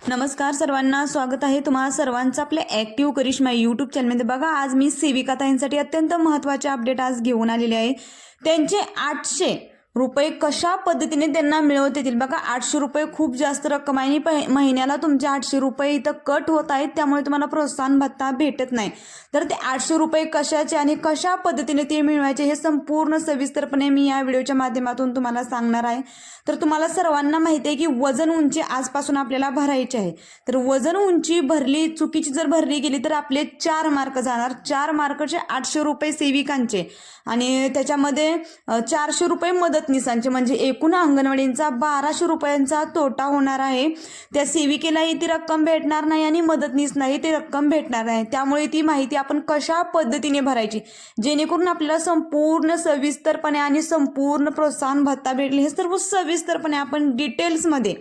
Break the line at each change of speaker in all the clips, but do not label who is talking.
नमस्कार सर्वांना, स्वागत आहे तुम्हा सर्वांचं आपल्या ॲक्टिव्ह करिश्मा यूट्यूब चॅनलमध्ये। बघा, आज मी सेविका ताईंसाठी अत्यंत महत्त्वाचे अपडेट आज घेऊन आलेले आहे। त्यांचे 800 रुपये कशा पद्धतीने त्यांना मिळवता येतील। बघा, 800 रुपये खूप जास्त रक्कम आहे आणि महिन्याला तुमचे 800 रुपये इथं कट होत आहेत, त्यामुळे तुम्हाला प्रोत्साहन भत्ता भेटत नाही। तर ते 800 रुपये कशाचे आणि कशा पद्धतीने ते मिळवायचे हे संपूर्ण सविस्तरपणे मी या व्हिडिओच्या माध्यमातून तुम्हाला सांगणार आहे। तर तुम्हाला सर्वांना माहिती आहे की वजन उंची आजपासून आपल्याला भरायची आहे। तर वजन उंची भरली चुकीची जर भरली गेली तर आपले 4 मार्क जाणार। 4 मार्कचे 800 रुपये सेविकांचे आणि त्याच्यामध्ये 400 रुपये मदतनीसांचे, म्हणजे एकूण अंगणवाडींचा 1200 रुपयांचा तोटा होणार आहे। त्या सेविकेलाही ती रक्कम भेटणार नाही आणि मदतनीसलाही ती रक्कम भेटणार नाही। त्यामुळे ती माहिती आपण कशा पद्धतीने भरायची जेणेकरून आपल्याला संपूर्ण सविस्तरपणे आणि संपूर्ण प्रोत्साहन भत्ता भेटेल हे सर्व सविस्तरपणे आपण डिटेल्समध्ये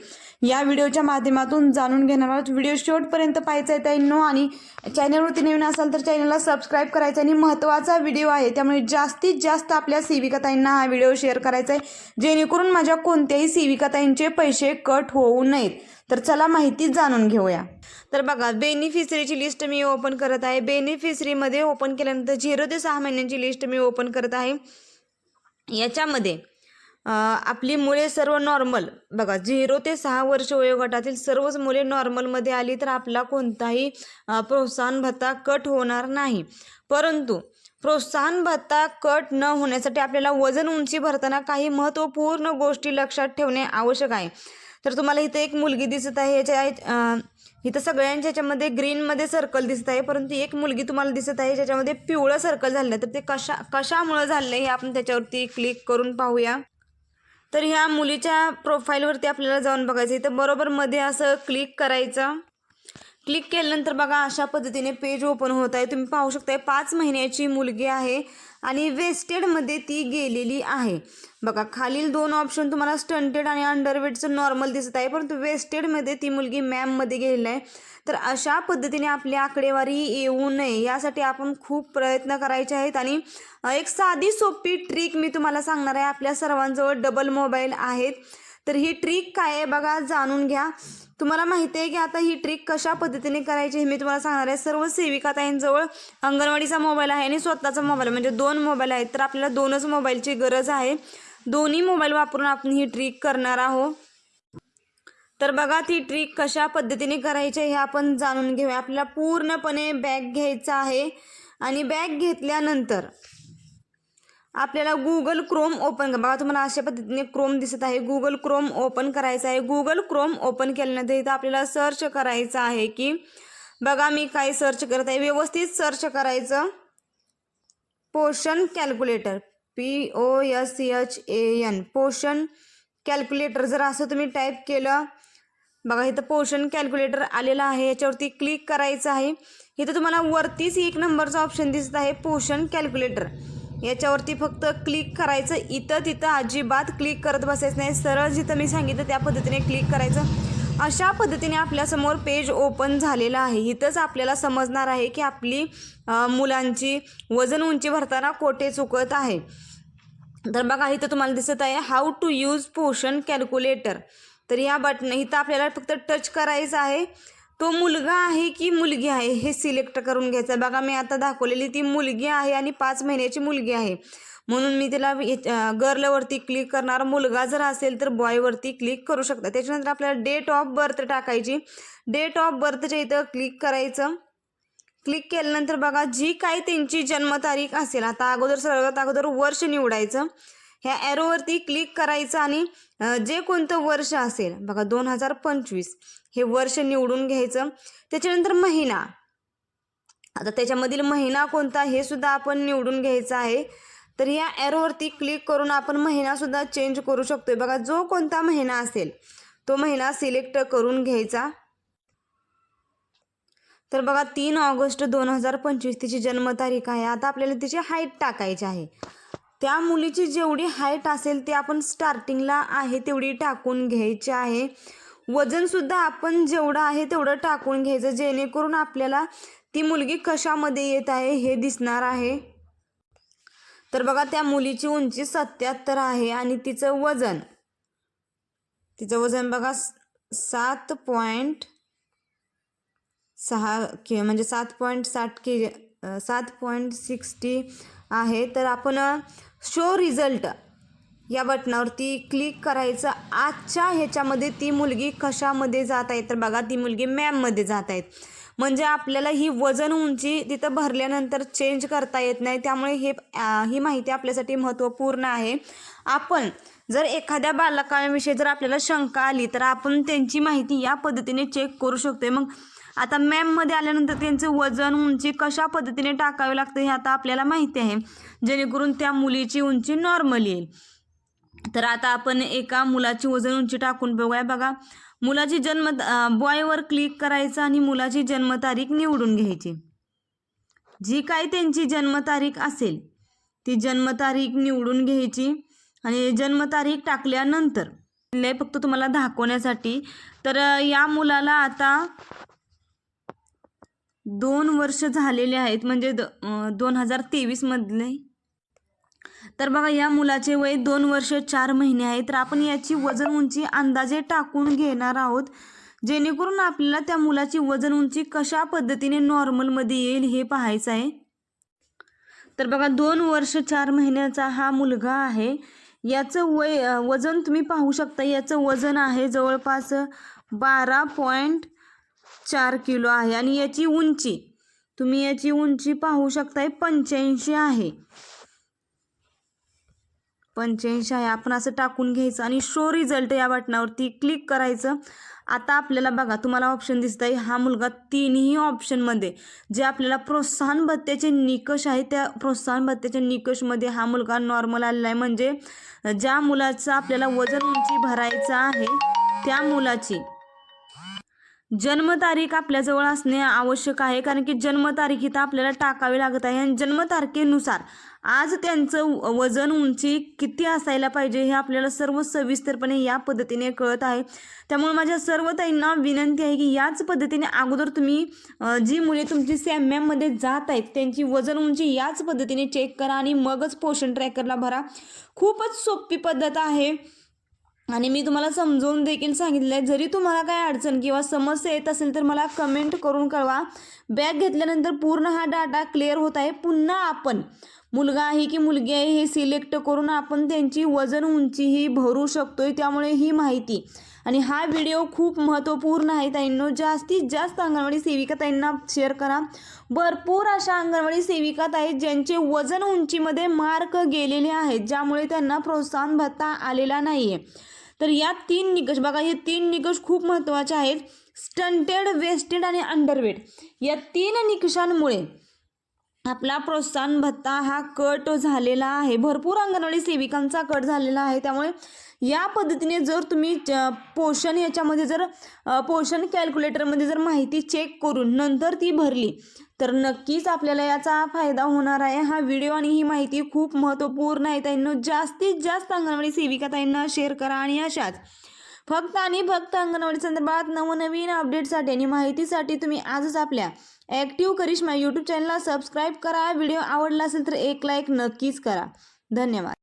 या व्हिडिओच्या माध्यमातून जाणून घेणार आहोत। व्हिडिओ शेवटपर्यंत पाहायचा आहे ताईंनो, आणि चॅनलवरती नवीन असाल तर चॅनलला सबस्क्राईब करायचं आणि महत्त्वाचा व्हिडिओ आहे त्यामुळे जास्तीत जास्त आपल्या सेविका ताईंना हा व्हिडिओ शेअर करायचा आहे जेणेकरून माझ्या कोणत्याही सेविका ताईंचे पैसे कट होऊ नयेत। तर चला माहिती जाणून घेऊया। तर बघा, बेनिफिशरीची लिस्ट मी ओपन करत आहे। बेनिफिशरीमध्ये ओपन केल्यानंतर 0 ते 6 महिन्यांची लिस्ट मी ओपन करत आहे। याच्यामध्ये आपली मुले सर्व नॉर्मल, बघा 0 ते 6 वर्ष वयोगटातील सर्वच मुले नॉर्मलमध्ये आली तर आपला कोणताही प्रोत्साहन भत्ता कट होणार नाही। परंतु प्रोत्साहन भत्ता कट न होण्यासाठी आपल्याला वजन उंची भरताना काही महत्त्वपूर्ण गोष्टी लक्षात ठेवणे आवश्यक आहे। तर तुम्हाला इथं एक मुलगी दिसत आहे, याच्या इथं सगळ्यांच्या ह्याच्यामध्ये ग्रीनमध्ये सर्कल दिसत आहे, परंतु एक मुलगी तुम्हाला दिसत आहे ज्याच्यामध्ये पिवळं सर्कल झालं आहे। तर ते कशामुळे झालं हे आपण त्याच्यावरती क्लिक करून पाहूया। तर ह्या मुलीच्या प्रोफाईलवरती आपल्याला जाऊन बघायचं, इथं बरोबर मध्ये असं क्लिक करायचं। क्लिक केल्यानंतर बघा अशा पद्धतीने पेज ओपन होत आहे। तुम्ही पाहू शकता 5 महिन्याची मुलगी आहे आणि वेस्टेडमध्ये ती गेलेली आहे। बघा, खालील 2 ऑप्शन तुम्हाला स्टंटेड आणि अंडरवेटचं नॉर्मल दिसत आहे, परंतु वेस्टेडमध्ये ती मुलगी मॅममध्ये गेलेली आहे। तर अशा पद्धतीने आपली आकडेवारी येऊ नये यासाठी आपण खूप प्रयत्न करायचे आहेत। आणि एक साधी सोपी ट्रिक मी तुम्हाला सांगणार आहे। आपल्या सर्वांजवळ डबल मोबाईल आहेत, तर ही ट्रिक काय आहे बघा, जाणून घ्या। तुम्हाला माहिती आहे की आता ही ट्रिक कशा पद्धतीने करायची हे मी तुम्हाला सांगणार आहे। सर्व सेविका ताईंजवळ अंगणवाडीचा मोबाईल आहे आणि स्वतःचा मोबाईल, म्हणजे 2 मोबाईल आहेत। तर आपल्याला 2च मोबाईलची गरज आहे। दोन्ही मोबाईल वापरून आपण ही ट्रिक करणार आहोत। तर बघा, ती ट्रिक कशा पद्धतीने करायची हे आपण जाणून घेऊया। आपल्याला पूर्णपणे बॅग घ्यायचा आहे आणि बॅग घेतल्यानंतर आपल्याला गुगल क्रोम ओपन, बघा तुम्हाला अशा पद्धतीने क्रोम दिसत आहे, गुगल क्रोम ओपन करायचं आहे। गुगल क्रोम ओपन केल्यानंतर इथं आपल्याला सर्च करायचं आहे की, बघा मी काय सर्च करत आहे, व्यवस्थित सर्च करायचं। पोषण कॅल्क्युलेटर, POSCHAN, पोषण कॅल्क्युलेटर, जर असं तुम्ही टाईप केलं, बघा इथं पोषण कॅल्क्युलेटर आलेलं आहे, याच्यावरती क्लिक करायचं आहे। इथं तुम्हाला वरतीच 1 नंबरचा ऑप्शन दिसत आहे पोषण कॅल्क्युलेटर, याच्यावरती फक्त क्लिक करायचं। इथं तिथं अजिबात क्लिक करत बसायचं नाही, सरळ जिथं मी सांगितलं त्या पद्धतीने क्लिक करायचं। अशा पद्धतीने आपल्यासमोर पेज ओपन झालेलं आहे। इथंच आपल्याला समजणार आहे की आपली मुलांची वजन उंची भरताना कोठे चुकत आहे। तर बघा इथं तुम्हाला दिसत आहे हाऊ टू यूज पोषण कॅल्क्युलेटर। तर या बटन इथं आपल्याला फक्त टच करायचं आहे। तो मुलगा आहे की मुलगी आहे हे सिलेक्ट करून घ्यायचं। बघा मी आता दाखवलेली ती मुलगी आहे आणि 5 महिन्याची मुलगी आहे, म्हणून मी तिला गर्लवरती क्लिक करणार। मुलगा जर असेल तर बॉयवरती क्लिक करू शकता। त्याच्यानंतर आपल्याला डेट ऑफ बर्थ टाकायची। डेट ऑफ बर्थच्या इथं क्लिक करायचं। क्लिक केल्यानंतर बघा जी काही त्यांची जन्मतारीख असेल, आता सर्वात अगोदर वर्ष निवडायचं। ह्या ॲरोवरती क्लिक करायचं आणि जे कोणतं वर्ष असेल, बघा 2025 हे वर्ष निवडून घ्यायचं। त्याच्यानंतर महिना, आता त्याच्यामधील महिना कोणता हे सुद्धा आपण निवडून घ्यायचं आहे। तर या ॲरोवरती क्लिक करून आपण महिनासुद्धा चेंज करू शकतोय। बघा जो कोणता महिना असेल तो महिना सिलेक्ट करून घ्यायचा। तर बघा 3 ऑगस्ट 2025 तिची जन्मतारीख आहे। आता आपल्याला तिची हाईट टाकायची आहे। त्या मुलीची जेवढी हाईट असेल ते आपण स्टार्टिंगला आहे तेवढी टाकून घ्यायची आहे। वजनसुद्धा आपण जेवढं आहे तेवढं टाकून घ्यायचं, जेणेकरून आपल्याला ती मुलगी कशामध्ये येत आहे हे दिसणार आहे। तर बघा त्या मुलीची उंची 77 आहे आणि तिचं वजन बघा 7.8 म्हणजे 7.60 आहे. तर आपण शो रिझल्ट या बटनावरती क्लिक करायचं. आजच्या ह्याच्यामध्ये ती मुलगी कशामध्ये जात आहे, तर बघा ती मुलगी मॅममध्ये जात आहेत. म्हणजे आपल्याला ही वजन उंची तिथं भरल्यानंतर चेंज करता येत नाही, त्यामुळे ही माहिती आपल्यासाठी महत्त्वपूर्ण आहे. आपण जर एखाद्या बालकाविषयी जर आपल्याला शंका आली तर आपण त्यांची माहिती या पद्धतीने चेक करू शकतोय. मग आता मॅममध्ये आल्यानंतर त्यांचं वजन उंची कशा पद्धतीने टाकावे लागतं हे आता आपल्याला माहिती आहे, जेणेकरून त्या मुलीची उंची नॉर्मल येईल. तर आता आपण एका मुलाची वजन उंची टाकून बघूया. बघा, मुलाची बॉयवर क्लिक करायचं आणि मुलाची जन्मतारीख निवडून घ्यायची. जी काय त्यांची जन्मतारीख असेल ती जन्मतारीख निवडून घ्यायची आणि जन्मतारीख टाकल्यानंतर फक्त तुम्हाला दाखवण्यासाठी, तर या मुलाला आता 2 वर्ष झालेले आहेत, म्हणजे 2023 मधले. तर बघा, या मुलाचे वय 2 वर्ष 4 महिने आहे. तर आपण याची वजन उंची अंदाजे टाकून घेणार आहोत, जेणेकरून आपल्याला त्या मुलाची वजन उंची कशा पद्धतीने नॉर्मलमध्ये येईल हे पाहायचं आहे. तर बघा, 2 वर्ष 4 महिन्याचा हा मुलगा आहे. याचं वजन तुम्ही पाहू शकता. याचं वजन आहे जवळपास 12.4 किलो आहे आणि याची उंची पाहू शकताय 85 आहे. 85 आहे. आपण असं टाकून घ्यायचं आणि शो रिझल्ट या बटनावरती क्लिक करायचं. आता आपल्याला बघा, तुम्हाला ऑप्शन दिसत आहे. हा मुलगा तिन्ही ऑप्शनमध्ये जे आपल्याला प्रोत्साहन भत्त्याचे निकष आहेत त्या प्रोत्साहन भत्त्याच्या निकषमध्ये हा मुलगा नॉर्मल आलेला आहे. म्हणजे ज्या मुलाचं आपल्याला वजन उंची भरायचं आहे त्या मुलाची जन्मतारीख आपल्याजवळ असणे आवश्यक आहे, कारण की जन्मतारीख इथं आपल्याला टाकावी लागत आहे. आणि जन्मतारखेनुसार आज त्यांचं वजन उंची किती असायला पाहिजे हे आपल्याला सर्व सविस्तरपणे या पद्धतीने कळत आहे. त्यामुळे माझ्या सर्व ताईंना विनंती आहे की याच पद्धतीने अगोदर तुम्ही जी मुले तुमची मॅममध्ये जात आहेत त्यांची वजन उंची याच पद्धतीने चेक करा आणि मगच पोषण ट्रॅकरला भरा. खूपच सोपी पद्धत आहे आणि मी तुम्हाला समजावून देखील सांगितलं आहे. जरी तुम्हाला काय अडचण किंवा समस्या येत असेल तर मला कमेंट करून कळवा. बॅग घेतल्यानंतर पूर्ण हा डाटा क्लिअर होत आहे. पुन्हा आपण मुलगा आहे की मुलगी आहे हे सिलेक्ट करून आपण त्यांची वजन उंचीही भरू शकतोय. त्यामुळे ही माहिती आणि हा व्हिडिओ खूप महत्त्वपूर्ण आहे ताईंनो. जास्तीत जास्त अंगणवाडी सेविका ताईंना शेअर करा. भरपूर अशा अंगणवाडी सेविका आहेत ज्यांचे वजन उंचीमध्ये मार्क गेलेले आहेत, ज्यामुळे त्यांना प्रोत्साहन भत्ता आलेला नाही आहे. तर या 3 निकष बघा, हे 3 निकष खूप महत्त्वाचे आहेत. स्टंटेड, वेस्टेड आणि अंडरवेट या 3 निकषांमुळे आपला प्रोत्साहन भत्ता हा कट झालेला आहे. भरपूर अंगणवाडी सेविकांचा कट झालेला आहे. त्यामुळे या पद्धतीने जर तुम्ही पोषण याच्यामध्ये जर पोषण कॅल्क्युलेटरमध्ये जर माहिती चेक करून नंतर ती भरली तर नक्कीच आपल्याला याचा फायदा होणार आहे. हा व्हिडिओ आणि ही माहिती खूप महत्त्वपूर्ण आहे ताईंनो. जास्तीत जास्त अंगणवाडी सेविका ताईंना शेअर करा आणि अशाच फक्त आणि फक्त अंगणवाडी संदर्भात नवनवीन अपडेटसाठी आणि माहितीसाठी तुम्ही आजच आपल्या ॲक्टिव्ह करिश्मा यूट्यूब चॅनलला सबस्क्राईब करा. व्हिडिओ आवडला असेल तर एक लाईक नक्कीच करा. धन्यवाद.